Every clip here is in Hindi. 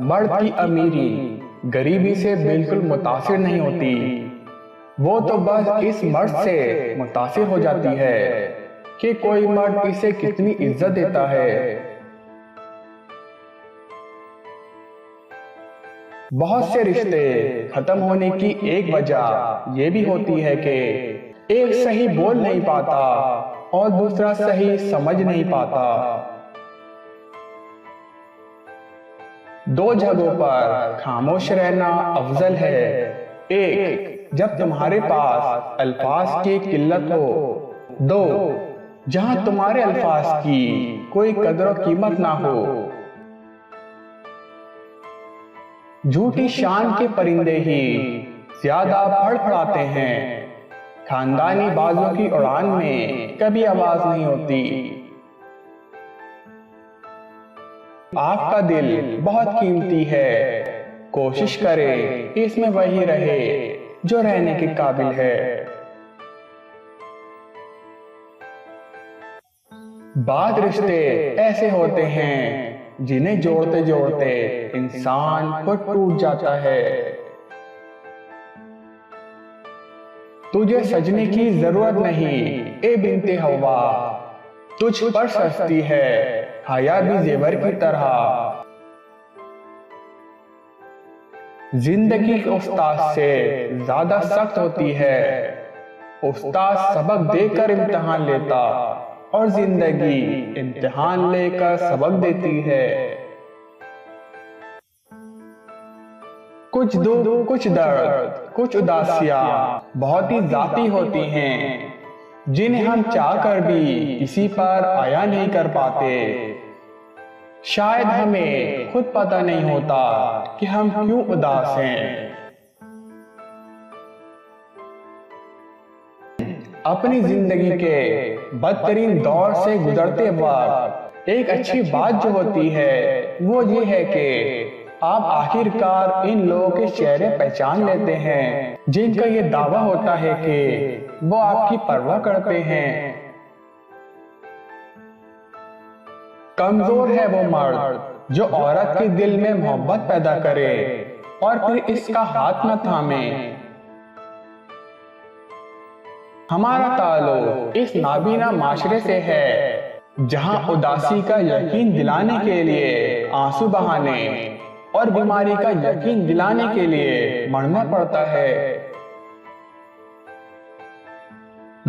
मर्द की अमीरी गरीबी से बिल्कुल मुतासिर नहीं होती, वो तो बस इस मर्द से मुतासिर हो जाती है कि कोई मर्द इसे कितनी इज्जत देता है। बहुत से रिश्ते खत्म होने की एक वजह ये भी होती है कि एक सही बोल नहीं पाता और दूसरा सही समझ नहीं पाता। दो जगहों पर खामोश रहना अफजल है। एक, जब तुम्हारे पास अल्फाज की किल्लत हो। दो, जहां तुम्हारे अल्फाज की कोई कदर और कीमत ना हो। झूठी शान के परिंदे ही ज्यादा फड़फड़ाते हैं, खानदानी बाजों की उड़ान में कभी आवाज नहीं होती। आपका दिल बहुत कीमती है, कोशिश करें कि इसमें वही रहे जो रहने के काबिल है। बात रिश्ते ऐसे होते हैं जिन्हें जोड़ते जोड़ते इंसान खुद टूट जाता है। तुझे सजने की जरूरत नहीं ए बिनते हवा, तुझ पर सस्ती है हया भी जेवर की तरह। जिंदगी उस्ताद से ज्यादा सख्त होती है, उस्ताद सबक देकर इम्तिहान लेता और जिंदगी इम्तिहान लेकर सबक देती है। कुछ दुख, कुछ दर्द, कुछ उदासियां बहुत ही जाती होती हैं, जिन्हें हम चाहकर भी किसी पर आया नहीं कर पाते। शायद हमें खुद पता नहीं होता कि हम क्यों उदास हैं। अपनी जिंदगी के बदतरीन दौर से गुजरते वक्त एक अच्छी बात जो होती है वो ये है कि आप आखिरकार इन लोगों के चेहरे पहचान लेते हैं जिनका ये दावा होता है कि वो आपकी परवाह करते हैं। कमजोर है वो मर्द जो औरत के दिल में मोहब्बत पैदा करे और फिर इसका हाथ न थामे। हमारा ताल्लुक इस नाबीना माशरे से है जहां उदासी का यकीन दिलाने के लिए आंसू बहाने और बीमारी का यकीन दिलाने के लिए मरना पड़ता है।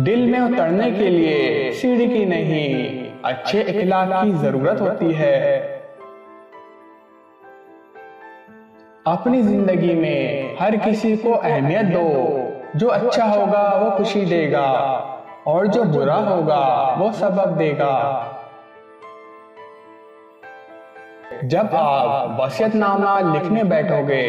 दिल में उतरने के लिए सीढ़ी की नहीं अच्छे इखलाक की जरूरत होती है। अपनी जिंदगी में हर किसी को अहमियत दो, जो अच्छा होगा वो खुशी देगा और जो बुरा होगा वो सबक देगा। जब आप वसीयतनामा लिखने बैठोगे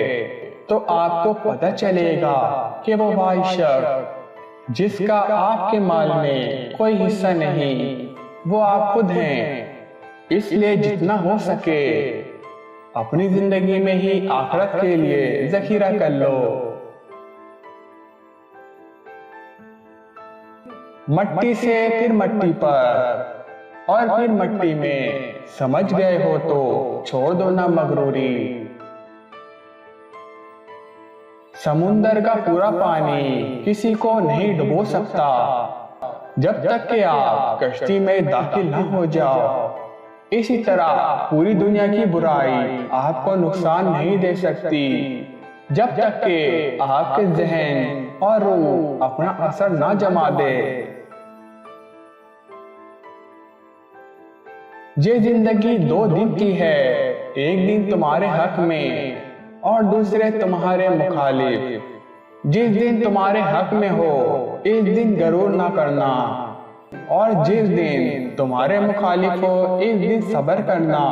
तो आपको पता चलेगा कि वो वही शख्स जिसका आपके माल में कोई हिस्सा नहीं वो आप खुद हैं। इसलिए जितना हो सके अपनी जिंदगी में ही आखिरत के लिए जखीरा कर लो। मट्टी से फिर मट्टी पर और फिर मट्टी में समझ गए हो तो छोड़ दो ना मगरूरी। समुंदर का पूरा पानी किसी को नहीं डुबो सकता जब तक कि आप कश्ती में दाखिल न हो जाओ। इसी तरह पूरी दुनिया की बुराई आपको नुकसान नहीं दे सकती जब तक कि आपके जहन और रूह अपना असर ना जमा दे। ये जिंदगी 2 दिन की है, एक दिन तुम्हारे हक में और दूसरे तुम्हारे मुखालिफ। जिस दिन तुम्हारे हक में हो इस दिन गरूर ना करना और जिस दिन तुम्हारे मुखालिफ हो इस दिन सब्र करना।